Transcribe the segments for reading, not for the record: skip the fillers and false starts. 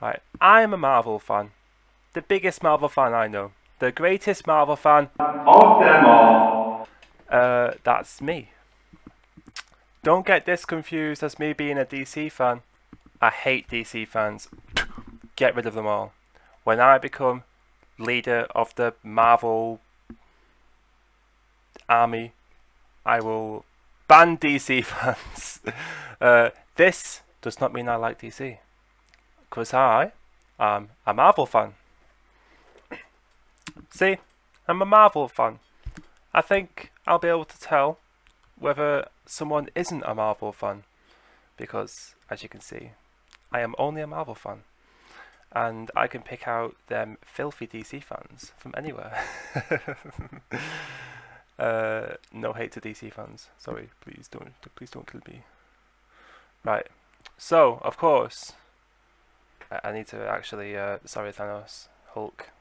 Right, I'm a Marvel fan. The biggest Marvel fan I know. The greatest Marvel fan of them all. That's me. Don't get this confused as me being a DC fan. I hate DC fans. Get rid of them all. When I become leader of the Marvel army, I will ban DC fans. This does not mean I like DC, because I am a Marvel fan. See, I'm a Marvel fan. I think I'll be able to tell whether someone isn't a Marvel fan, because as you can see, I am only a Marvel fan, and I can pick out them filthy DC fans from anywhere. No hate to DC fans. Sorry, please don't kill me. Right. So of course, I need to actually. Sorry, Thanos. Hulk,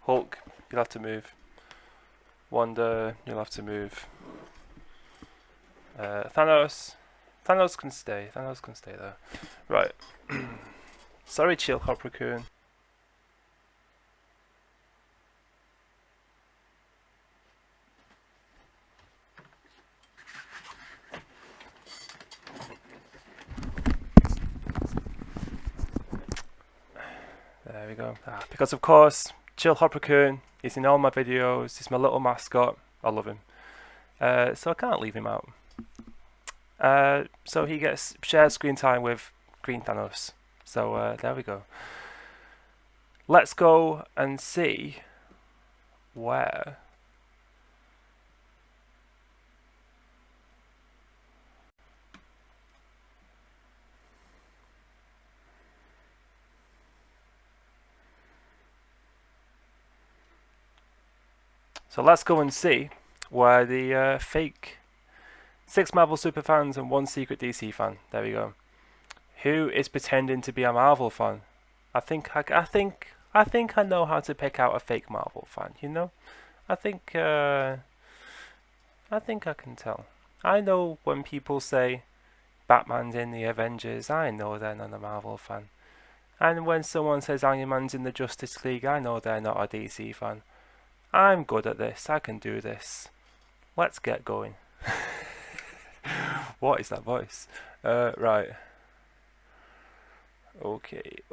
you'll have to move. Wanda, you'll have to move. Thanos can stay. Thanos can stay there. Right. Sorry, Chill Hop Raccoon. There we go. Because of course, Chill Hop Raccoon is in all my videos. He's my little mascot. I love him. So I can't leave him out. So he gets shared screen time with Green Thanos. So there we go. Let's go and see where. So let's go and see where the fake 6 Marvel superfans and 1 secret DC fan. There we go. Who is pretending to be a Marvel fan? I think I know how to pick out a fake Marvel fan. You know, I think I can tell. I know when people say Batman's in the Avengers, I know they're not a Marvel fan. And when someone says Iron Man's in the Justice League, I know they're not a DC fan. I'm good at this. I can do this. Let's get going. What is that voice? Right. Okay.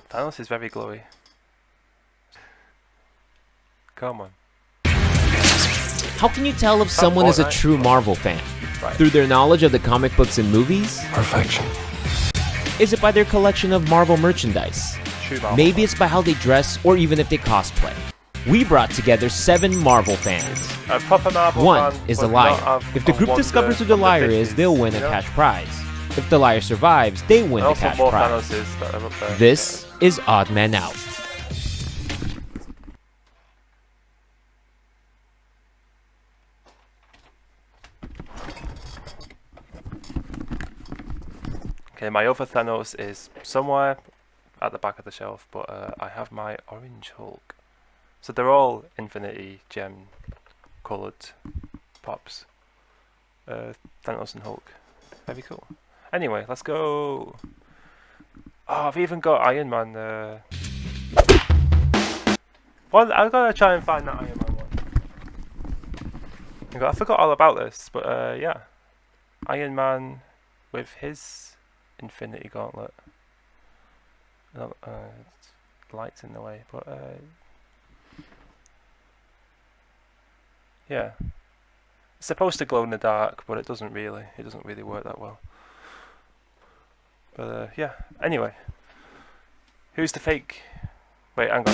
Thanos is very glowy. Come on. How can you tell if someone is a true Marvel fan? Right. Through their knowledge of the comic books and movies? Perfection. Is it by their collection of Marvel merchandise? True Marvel Maybe fan. it's by how they dress or even if they cosplay. We brought together 7 Marvel fans. A proper Marvel One fan is a would liar. not have If the a group Wonder discovers who the from liar 50s, is, they'll win a you know? cash prize. If the liar survives, they win And the also cash more prize. Thanoses that are up there. This is Odd Man Out. Okay, my other Thanos is somewhere at the back of the shelf, but I have my orange Hulk. So they're all Infinity Gem coloured pops. Thanos and Hulk. Very cool. Anyway, let's go. Oh, I've even got Iron Man. Well, I've got to try and find that Iron Man one. I forgot all about this, but yeah. Iron Man with his Infinity Gauntlet. No, lights in the way, but yeah. It's supposed to glow in the dark, but it doesn't really. It doesn't really work that well. But yeah. Anyway, who's the fake? Wait, hang on.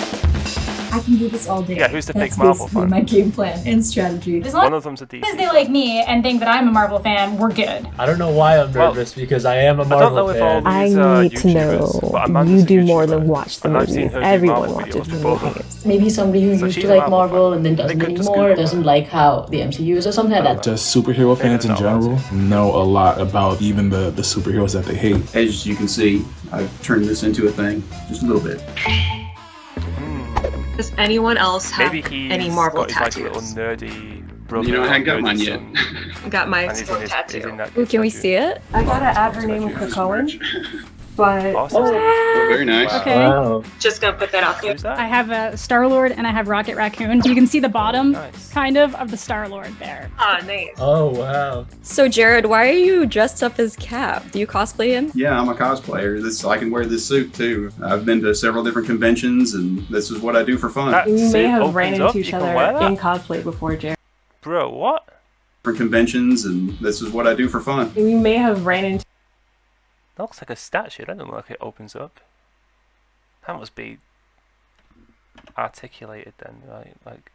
I can do this all day. Yeah, who's the That's fake Marvel basically fan? my game plan and strategy. As long One of them's a DC. as they like me and think that I'm a Marvel fan, we're good. I don't know why I'm nervous because I am a I don't know Marvel if all fan. these I need to YouTubers, but know Amanda's you a do more YouTuber, than watch the and I've seen movies. her do Everyone Marvel watches videos the before. movies. Maybe somebody who So used she's to a like Marvel Marvel fan. and then They doesn't could just anymore, Google doesn't that. like how the MCU is or something like that. Just superhero fans in not allowed general know a lot about even the superheroes that they hate. As you can see, I've turned this into a thing, just a little bit. Does anyone else have Maybe he's any Marvel got his like little tattoos? nerdy brother. You know, I hadn't got or mine his yet. son, Got my and he's in skull his- tattoo. he's in that Ooh, can we tattoo. see it? I gotta add her name with Cohen, but Awesome. Oh, very nice. Okay. Wow. Just gonna put that out there. Who's that? I have a Star-Lord and I have Rocket Raccoon. You can see the bottom, Nice. kind of the Star-Lord there. Ah, nice. Oh, wow. So, Jared, why are you dressed up as Cap? Do you cosplay him? Yeah, I'm a cosplayer. I can wear this suit too. I've been to several different conventions, and this is what I do for fun. That we may suit have opens ran up, into you each can other wear that? in cosplay before, Jared. Bro, what? Different conventions, and this is what I do for fun. We may have ran into That looks like a statue. That doesn't look like it opens up. That must be articulated then, right? Like,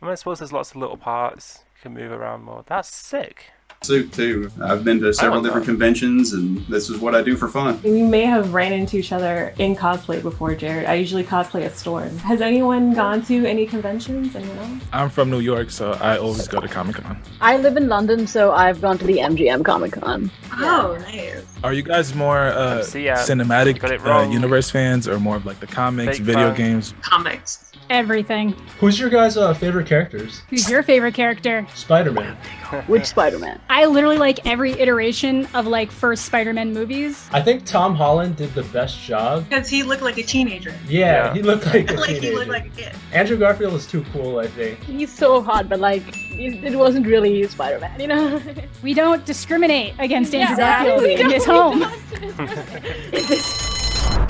I mean, I suppose there's lots of little parts you can move around more. That's sick. Suit too. I've been to several want different that. conventions, and this is what I do for fun. We may have ran into each other in cosplay before, Jared. I usually cosplay as Storm. Has anyone gone to any conventions? Anyone else? I'm from New York, so I always go to Comic-Con. I live in London, so I've gone to the MGM Comic Con. Oh, nice. Are you guys more MCM. cinematic Got it wrong. universe fans, or more of like the comics, Fake video fan. games? Comics. Everything. Who's your guys' favorite characters? Who's your favorite character? Spider-Man. Which Spider-Man? I literally like every iteration of like first Spider-Man movies. I think Tom Holland did the best job. Because he looked like a teenager. Yeah, Yeah. he looked like a Like teenager. he looked like a kid. Andrew Garfield is too cool, I think. He's so hot, but like, it wasn't really Spider-Man, you know? We don't discriminate against Andrew Yeah, Garfield we in his don't. home.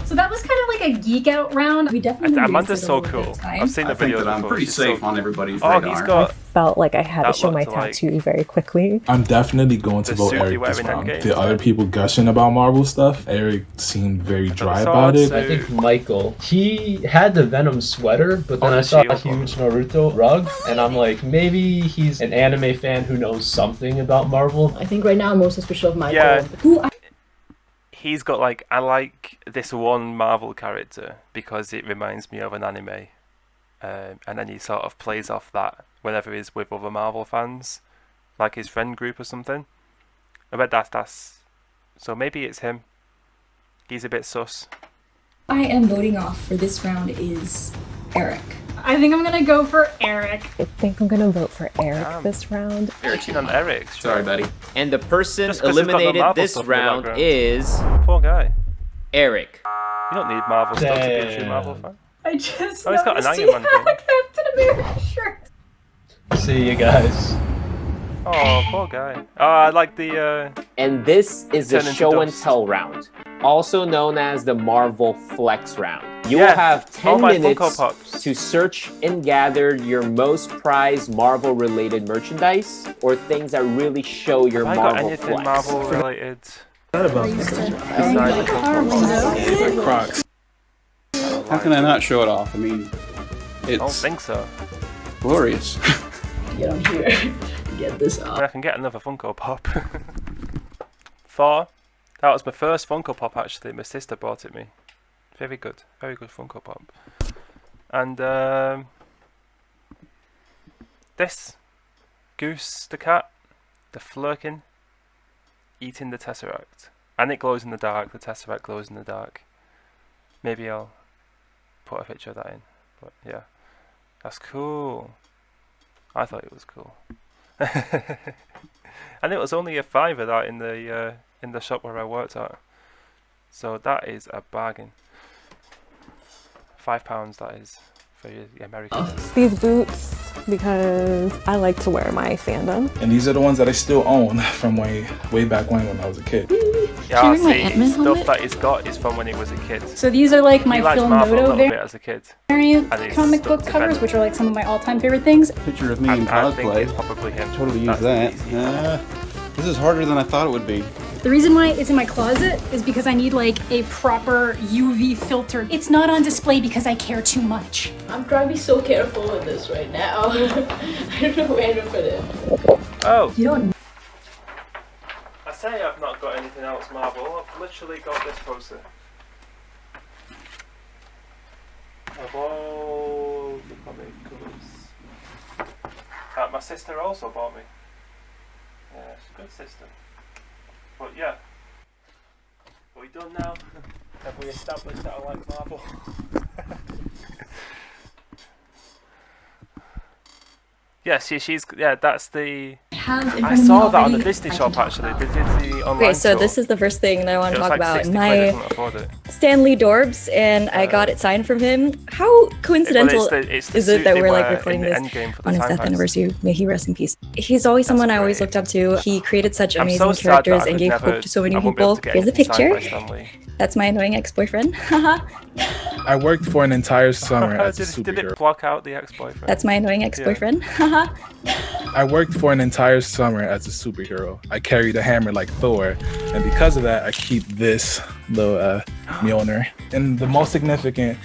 So that was kind of like a geek out round. We definitely Amanda's used it so a little cool. bit of time. I've seen the I think videos that I'm before. pretty She's safe so... on everybody's Oh, radar. he's got... Felt like I had That to show my looked like- tattoo very quickly. I'm definitely going to The vote suit Eric you wear this in round. Endgame, The other right? people gushing about Marvel stuff, Eric seemed very dry saw about it. it, I think Michael. He had the Venom sweater, but then Oh, I saw a shield. huge Naruto rug, and I'm like, maybe he's an anime fan who knows something about Marvel. I think right now I'm most suspicious of Michael. Yeah. Who I He's got like, I like this one Marvel character because it reminds me of an anime. And then he sort of plays off that whenever he's with other Marvel fans, like his friend group or something. I bet that's so maybe it's him. He's a bit sus. am voting off for this round is Eric. I think I'm gonna go for Eric. I think I'm gonna vote for Eric Damn. this round. You're cheating on Eric. Sure. Sorry, buddy. And the person Just 'cause he's got no eliminated Marvel this stuff in the round background. is Poor guy. Eric. You don't need Marvel stuff to be a true Damn. Marvel fan. I just Oh, he's got an noticed Iron Man he had a thing. Captain America shirt. See you guys. Oh, poor guy. Oh, I like the. And this is the Turn into show and dust. tell round, also known as the Marvel Flex round. You Yeah, will have all 10 my minutes Funko Pops. to search and gather your most prized Marvel related merchandise or things that really show your Have I got Marvel anything flex. Marvel related? Crocs. How can I not show it off? I mean, I don't it's think so. glorious. Get on here. Get this I mean, up. I can get another Funko Pop. Thor. That was my first Funko Pop actually. My sister bought it me. Very good Funko Pop. And this Goose the cat, the Flurkin, eating the Tesseract, and it glows in the dark. The Tesseract glows in the dark. Maybe I'll put a picture of that in. But yeah, that's cool. I thought it was cool. And it was only a $5 that in the shop where I worked at. So that is a bargain. £5 that is for the Americans. These boots because I like to wear my fandom. And these are the ones that I still own from way back when I was a kid. Yeah, Carrying my see, Ant-Man stuff helmet? that he's got is from when he was a kid. So these are like my He liked Phil Marvel a Noto little bit as a kid. variant And he's comic stuck book to covers, Venom. which are like some of my all-time favorite things. Picture of me in I think it's cosplay. probably him. Totally use That's that. easy. This is harder than I thought it would be. The reason why it's in my closet is because I need like a proper UV filter. It's not on display because I care too much. I'm trying to be so careful with this right now. I don't know where to put it. Oh, You don't I say I've not got anything else Marvel. I've literally got this poster. Of all the comic covers. My sister also bought me. Yeah, she's a good sister. But yeah. Are we done now? Have we established that I like Marvel? Yeah, she's that's the. Have in I front of me saw that on the already, Disney I shop can talk actually. about. They did the online. Okay, so tour. this is the first thing that I want It to was talk like about. 60 quid, I My couldn't afford it. Stanley Dorbs, and I got it signed from him. How coincidental it's the is suit it that they we're like wear recording in the this Endgame for the on his time death heist. anniversary? May he rest in peace. He's always someone I always great. looked up to. He created such I'm amazing so sad that characters I and could gave never, hope to so many I won't be able people. to get Here's a anything signed picture. by Stanley. That's my annoying ex-boyfriend. Haha. I worked for an entire summer as a Did it superhero. block out the ex-boyfriend? That's my annoying ex-boyfriend. Haha. I worked for an entire summer as a superhero. I carried a hammer like Thor, and because of that, I keep this little Mjolnir. And the most significant,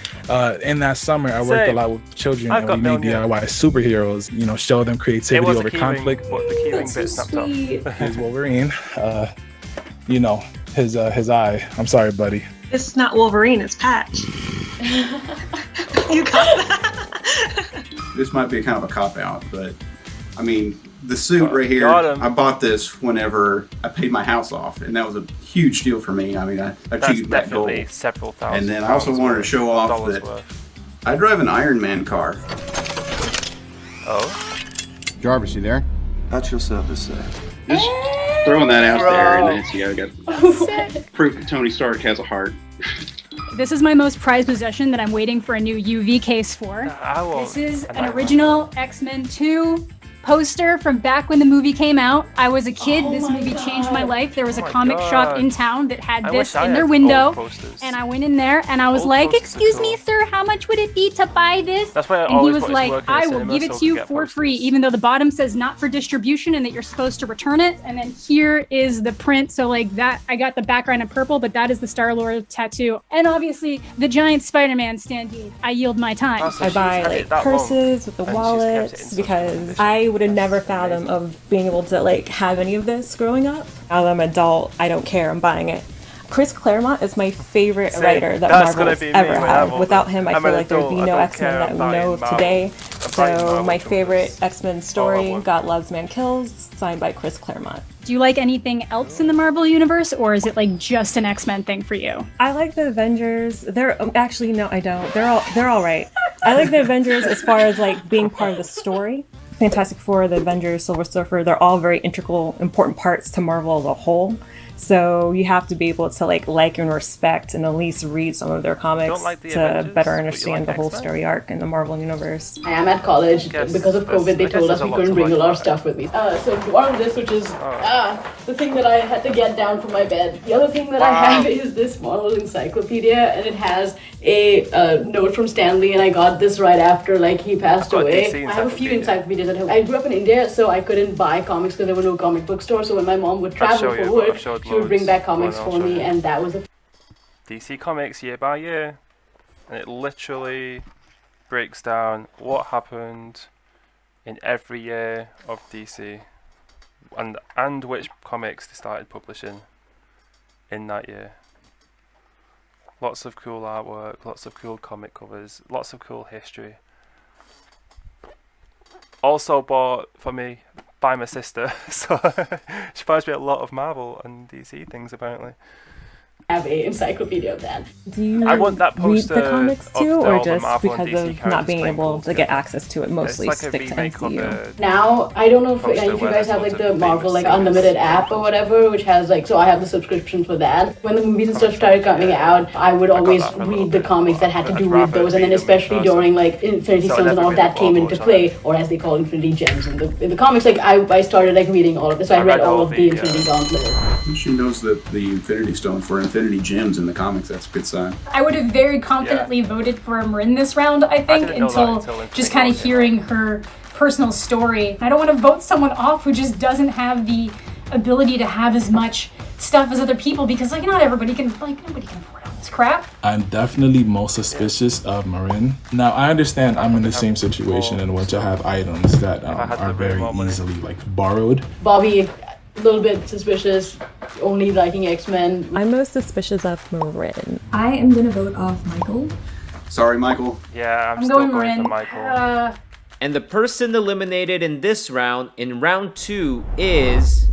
in that summer, I worked a lot with children, I've and we got made Mjolnir. DIY superheroes. You know, show them It creativity was over a keyring, conflict. but the keyring That's bit so snapped sweet. off. Here's Wolverine. You know, his eye. I'm sorry, buddy. It's not Wolverine, it's Patch. You got that? This might be kind of a cop out, but I mean, the suit right here, Got him. I bought this whenever I paid my house off, and that was a huge deal for me. I mean, I That's achieved that goal. definitely several thousand. And then I also wanted to show off dollars that worth. I drive an Iron Man car. Oh. Jarvis, you there? Watch yourself to say. Just throwing that out there, and it's, I got proof that Tony Stark has a heart. This is my most prized possession that I'm waiting for a new UV case for. This is an original X-Men 2 poster from back when the movie came out. I was a kid. This movie changed my life. There was a comic shop in town that had this in their window. And I went in there and I was like, excuse me, sir, how much would it be to buy this? That's why I And he always was wanted to like, work in a I will cinema give so it I to you could get for free, even though the bottom says not for distribution and that you're supposed to return it. And then here is the print. So like that, I got the background in purple, but that is the Star-Lord tattoo. And obviously the giant Spider-Man standee. I yield my time. I buy like purses with the wallets because I would have never fathomed of being able to like have any of this growing up. Now that I'm an adult, I don't care. I'm buying it. Chris Claremont is my favorite writer that Marvel's ever had. Without him, I feel like there'd be no X-Men that we know of today. So my favorite X-Men story, God Loves, Man Kills, signed by Chris Claremont. Do you like anything else in the Marvel universe, or is it like just an X-Men thing for you? I like the Avengers. They're actually no, I don't. They're all right. I like the Avengers as far as like being part of the story. Fantastic Four, the Avengers, Silver Surfer, they're all very integral, important parts to Marvel as a whole. So you have to be able to like and respect and at least read some of their comics to better understand the whole story arc in the Marvel universe. I am at college. Because of COVID, they told us we couldn't bring a lot of stuff with me. So one of this, which is the thing that I had to get down from my bed. The other thing that I have is this Marvel encyclopedia, and it has a note from Stanley, and I got this right after like he passed away. I have a few encyclopedias at home. I grew up in India, so I couldn't buy comics because there were no comic book stores. So when my mom would travel for work, she would bring back comics for me, and that was the DC Comics year by year, and it literally breaks down what happened in every year of DC, and which comics they started publishing in that year. Lots of cool artwork, lots of cool comic covers, lots of cool history. Also bought for me by my sister, so she buys me a lot of Marvel and DC things apparently. have a encyclopedia of that. Do you I want that read the poster comics of too, all or the just Marvel and because DC of not characters being playing able pool to get access to it, mostly It's like a stick to remake of MCU? Now, I don't know if Poster you where guys there's have loads like of the Marvel famous like singers. Unlimited app or whatever, which has like, so I have the subscription for that. When the movies and stuff started coming out, I would always read the comics that had to do with those, and then especially during like Infinity Stones and all of that came into play, or as they call Infinity Gems in the comics. Like I started like reading all of this. So I read all of the Infinity Gauntlet. She knows that the Infinity Stones were Infinity Gems in the comics. That's a good sign. I would have very confidently voted for Marin this round, I think, didn't know that until until just kind of hearing her personal story. I don't want to vote someone off who just doesn't have the ability to have as much stuff as other people, because like not everybody can, like nobody can afford all this crap. I'm definitely most suspicious of Marin. Now, I understand I'm in the same situation in which I have items that are very easily like borrowed. Bobby, a little bit suspicious, only liking X-Men. I'm most suspicious of Marin. I am gonna vote off Michael. Sorry, Michael. Yeah, I'm I'm still going going Marin. for Michael. And the person eliminated in this round, in round 2, is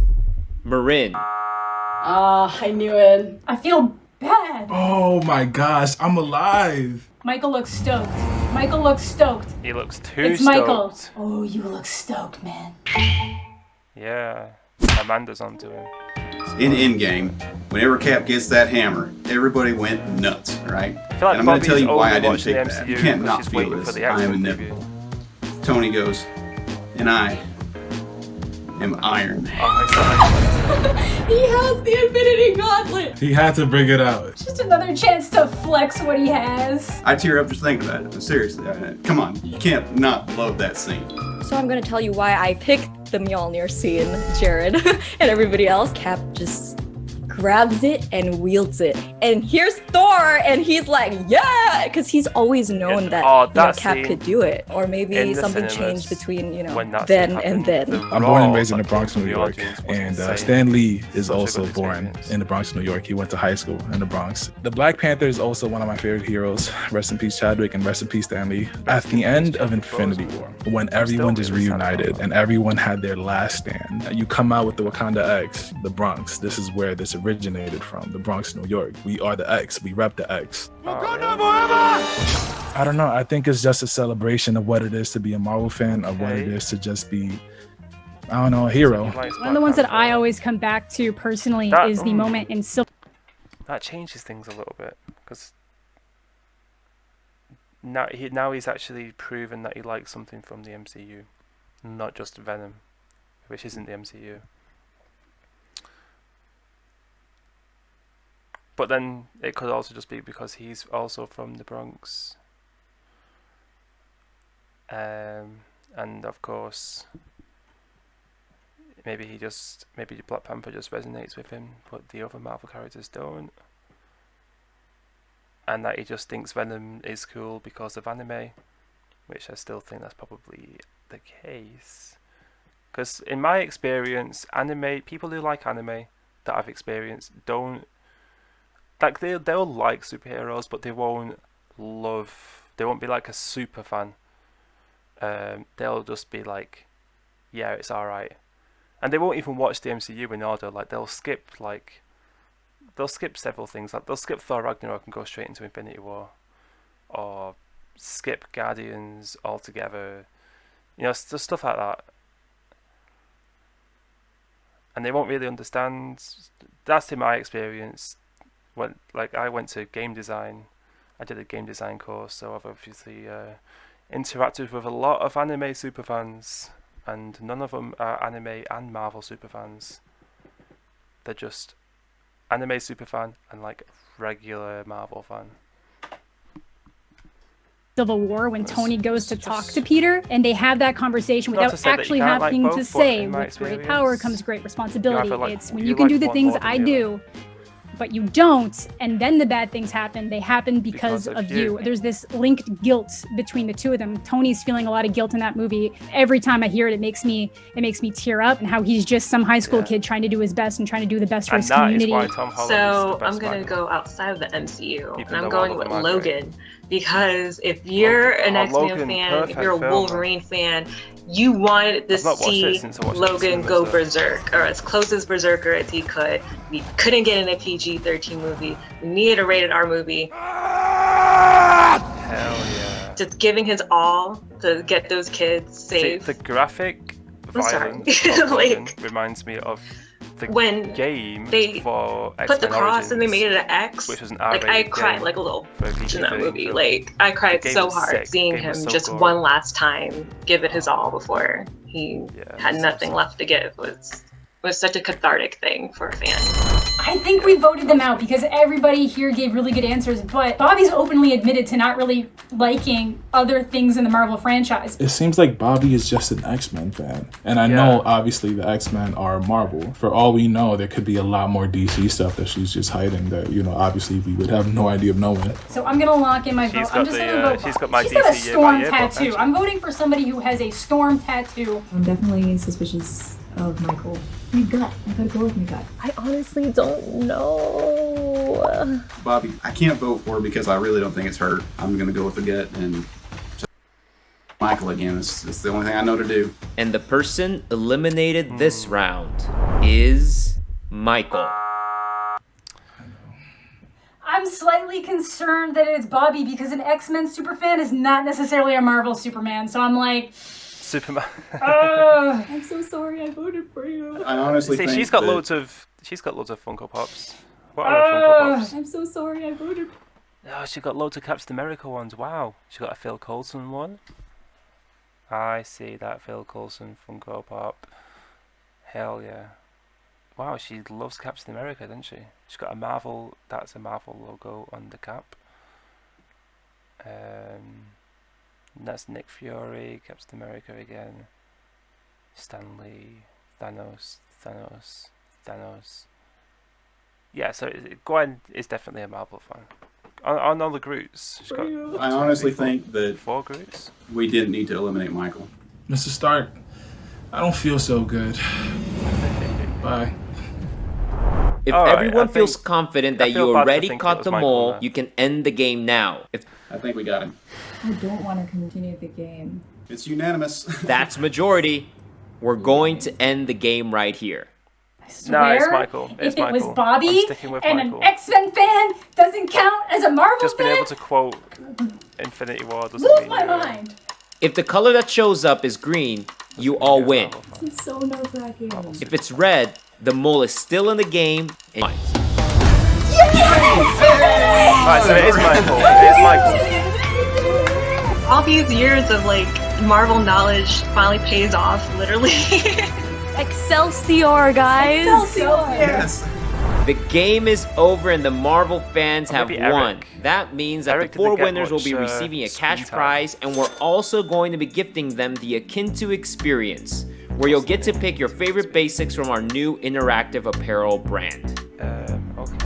Marin. Ah, I knew it. I feel bad. Oh my gosh, I'm alive. Michael looks stoked. Michael looks stoked. He looks too It's stoked. Michael. Oh, you look stoked, man. Yeah, Amanda's onto him. In Endgame, whenever Cap gets that hammer, everybody went nuts, right? I feel like and I'm going to tell Bobby's you why I only didn't watching pick the that. You MCU can't because not she's feel waiting this. for the I am X-Men inevitable. Tony goes, and I am Iron Man. He has the Infinity Gauntlet. He had to bring it out. Just another chance to flex what he has. I tear up just thinking about it. Seriously, come on. You can't not love that scene. So I'm gonna tell you why I picked the Mjolnir scene, Jared, and everybody else. Cap just grabs it and wields it. And here's Thor, and he's like, yeah, because he's always known that, Cap could do it. Or maybe something changed between, then and then. I'm born and raised in the Bronx, New York, and Stan Lee is also born in the Bronx, New York. He went to high school in the Bronx. The Black Panther is also one of my favorite heroes. Rest in peace, Chadwick, and rest in peace, Stan Lee. At the end of Infinity War, when everyone just reunited and everyone had their last stand, you come out with the Wakanda X, the Bronx. This is where this originated from, the Bronx, New York. We are the X. We rep the X. I don't know. I think it's just a celebration of what it is to be a Marvel fan, of what it is to just be, I don't know, a hero. One of the ones that I always come back to personally is the moment in Civil. That changes things a little bit because now he's actually proven that he likes something from the MCU, not just Venom, which isn't the MCU. But then it could also just be because he's also from the Bronx. And of course, maybe Black Panther just resonates with him, but the other Marvel characters don't. And that he just thinks Venom is cool because of anime, which I still think that's probably the case. Because in my experience, people who like anime that I've experienced don't. Like they'll like superheroes, but they won't be like a super fan. They'll just be like, yeah, it's alright. And they won't even watch the MCU in order. Like they'll skip several things. Like they'll skip Thor Ragnarok and go straight into Infinity War, or skip Guardians altogether. Just stuff like that. And they won't really understand. That's in my experience. I went to game design. I did a game design course, so I've obviously interacted with a lot of anime superfans, and none of them are anime and Marvel superfans. They're just anime superfan and like regular Marvel fan. Civil War, when Tony goes to talk to Peter and they have that conversation without actually having to say, with great power comes great responsibility. It's when you can do the things I do, but you don't, and then the bad things happen. They happen because of you. There's this linked guilt between the two of them. Tony's feeling a lot of guilt in that movie. Every time I hear it, it makes me tear up, and how he's just some high school kid trying to do his best and trying to do the best for his community. So I'm gonna go outside of the MCU, and I'm going with Logan, because if you're an X-Men fan, if you're a Wolverine fan, you wanted to see Logan go berserk, or as close as berserker as he could. We couldn't get in a PG-13 movie. We needed a rated R movie. Hell yeah. Just giving his all to get those kids saved. See, the graphic violence of Logan reminds me of the game for X-Men put the cross Origins, and they made it an X. Which was an like I cried like a little bitch in that movie. Like I cried so hard seeing him just one last time give it his all before he had nothing left to give. Was such a cathartic thing for a fan. I think we voted them out because everybody here gave really good answers, but Bobby's openly admitted to not really liking other things in the Marvel franchise. It seems like Bobby is just an X-Men fan. And I know, obviously, the X-Men are Marvel. For all we know, there could be a lot more DC stuff that she's just hiding that, obviously we would have no idea of knowing. So I'm going to lock in my vote. I'm just going to vote. She's got a Storm tattoo. I'm voting for somebody who has a Storm tattoo. I'm definitely suspicious of Michael. My gut. I gotta go with my gut. I honestly don't know. Bobby, I can't vote for her because I really don't think it's her. I'm gonna go with the gut and Michael again. It's the only thing I know to do. And the person eliminated this round is Michael. I'm slightly concerned that it's Bobby because an X-Men superfan is not necessarily a Marvel Superman. So I'm like, Superman. I'm so sorry I voted for you. I honestly think she's got loads of Funko Pops. What are her Funko Pops? I'm so sorry I voted. Oh, she got loads of Captain America ones. Wow, she got a Phil Coulson one. I see that Phil Coulson Funko Pop. Hell yeah. Wow, she loves Captain America, doesn't she? She's got a Marvel, that's a Marvel logo on the cap. That's Nick Fury, Captain America again. Stan Lee, Thanos. Yeah, so Gwen is definitely a Marvel fan. On all the Groots, she's got. I honestly think that 4 Groots. We didn't need to eliminate Michael. Mr. Stark, I don't feel so good. Bye. If everyone feels confident that you already caught them all, you can end the game now. I think we got him. I don't want to continue the game. It's unanimous. That's majority. We're going to end the game right here. swear, it's Michael. If it was Bobby and Michael. an X-Men fan doesn't count as a Marvel Just fan, being able to quote Infinity War doesn't lose mean my mind. If the color that shows up is green, you all win. This is so nerve-wracking. If it's red, the mole is still in the game. Alright, so it is Michael. It is Michael. All these years of like Marvel knowledge finally pays off, literally. Excelsior, guys! Excelsior! Yes. The game is over and the Marvel fans have maybe Eric. won. That means that Eric the 4 didn't get winners will be much, receiving a screen cash time. prize, and we're also going to be gifting them the Akin to experience, where you'll get to pick your favorite basics from our new interactive apparel brand. Okay.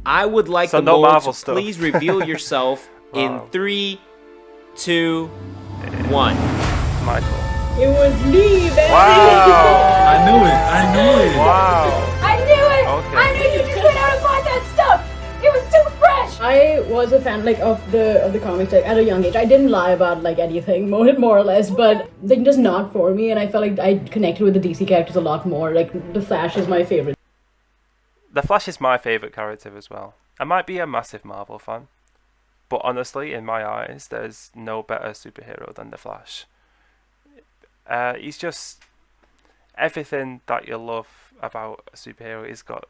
I would like So the no mole Marvel to stuff. please reveal yourself in Wow. 3, 2, 1. Michael. It was me, baby. Wow. I knew it. Wow. I knew it! Okay. I knew you just went out and bought that stuff! It was too fresh! I was a fan like of the comics like at a young age. I didn't lie about like anything, more or less, but like just not for me, and I felt like I connected with the DC characters a lot more. Like the Flash is my favorite. The Flash is my favourite character as well. I might be a massive Marvel fan, but honestly, in my eyes, there's no better superhero than the Flash. He's just everything that you love about a superhero. He's got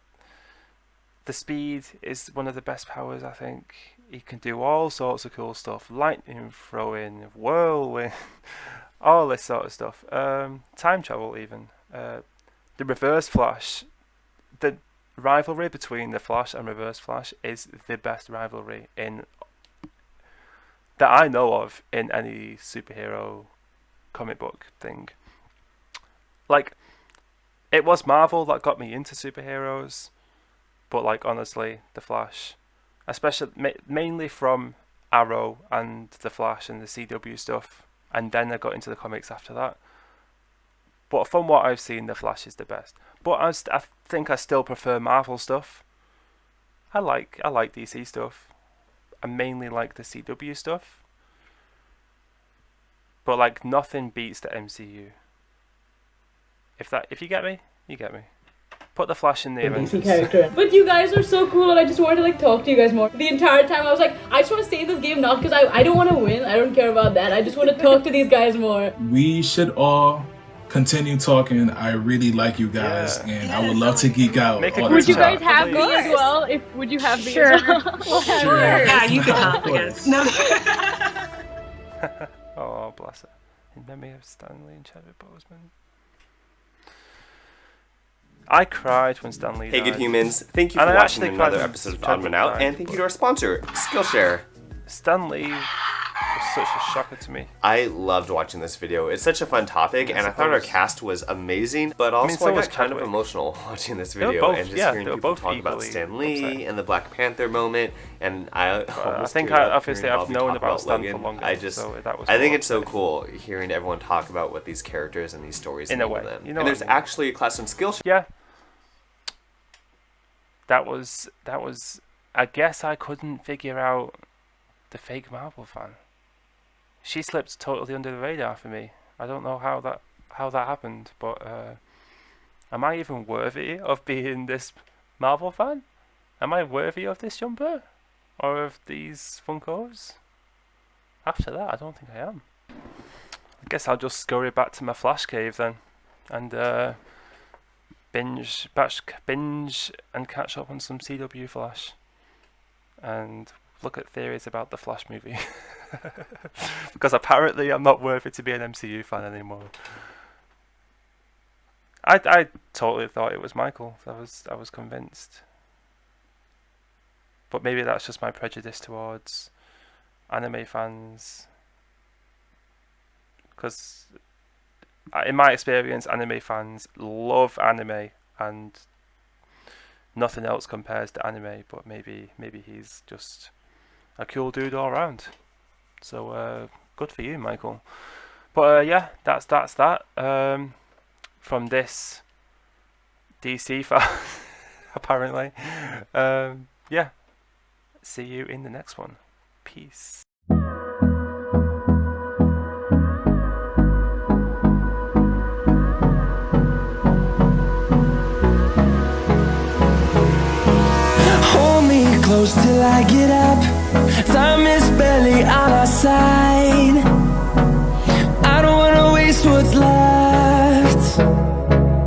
the speed is one of the best powers, I think. He can do all sorts of cool stuff, lightning throwing, whirlwind, all this sort of stuff. Time travel even. The Reverse Flash, the rivalry between the Flash and Reverse Flash is the best rivalry in that I know of in any superhero comic book thing. Like, it was Marvel that got me into superheroes, but like honestly, the Flash, especially mainly from Arrow and the Flash and the CW stuff, and then I got into the comics after that. But from what I've seen, the Flash is the best. But I think I still prefer Marvel stuff. I like DC stuff. I mainly like the CW stuff. But like nothing beats the MCU. If you get me, you get me. Put the Flash in the DC character. But you guys are so cool, and I just wanted to like talk to you guys more. The entire time I was like, I just want to stay in this game, not because I don't want to win. I don't care about that. I just want to talk to these guys more. We should all continue talking. I really like you guys, and I would love to geek out. Make a all group the Would you time. guys have me as well? Would you have me as well? Sure. Yeah, you can have, I guess. No. Oh, bless her. In memory of Stanley and Chadwick Boseman. I cried when Stanley Hey, died. good humans. Thank you And for I watching actually another cried when episode of Chadwick Odd Man Out, died, and thank you but to our sponsor, Skillshare. Stanley was such a shocker to me. I loved watching this video. It's such a fun topic, and I thought our cast was amazing, but also so I was got kind of Chadwick. emotional watching this They were video both- and just yeah, hearing they were people both talk about equally Stan Lee upset. and the Black Panther moment, and I almost think teared up obviously hearing I've Bobby known talk about Stan for Logan. longer, I just, so that was I think more it's so cool hearing everyone talk about what these characters and these stories In a mean to way, them. you know And what there's I mean. actually a class on Skillshare. Yeah. That was I guess I couldn't figure out the fake Marvel fan. She slipped totally under the radar for me. I don't know how that happened, but am I even worthy of being this Marvel fan? Am I worthy of this jumper? Or of these Funkos? After that, I don't think I am. I guess I'll just scurry back to my Flash cave then. And binge and catch up on some CW Flash. And look at theories about the Flash movie. Because apparently I'm not worthy to be an MCU fan anymore. I totally thought it was Michael. I was convinced. But maybe that's just my prejudice towards anime fans. Because in my experience, anime fans love anime and nothing else compares to anime. But maybe he's just a cool dude all around. So good for you, Michael. But yeah, that's that. From this DC fan, apparently. Yeah. See you in the next one. Peace. Hold me close till I get up. Time is barely on our side.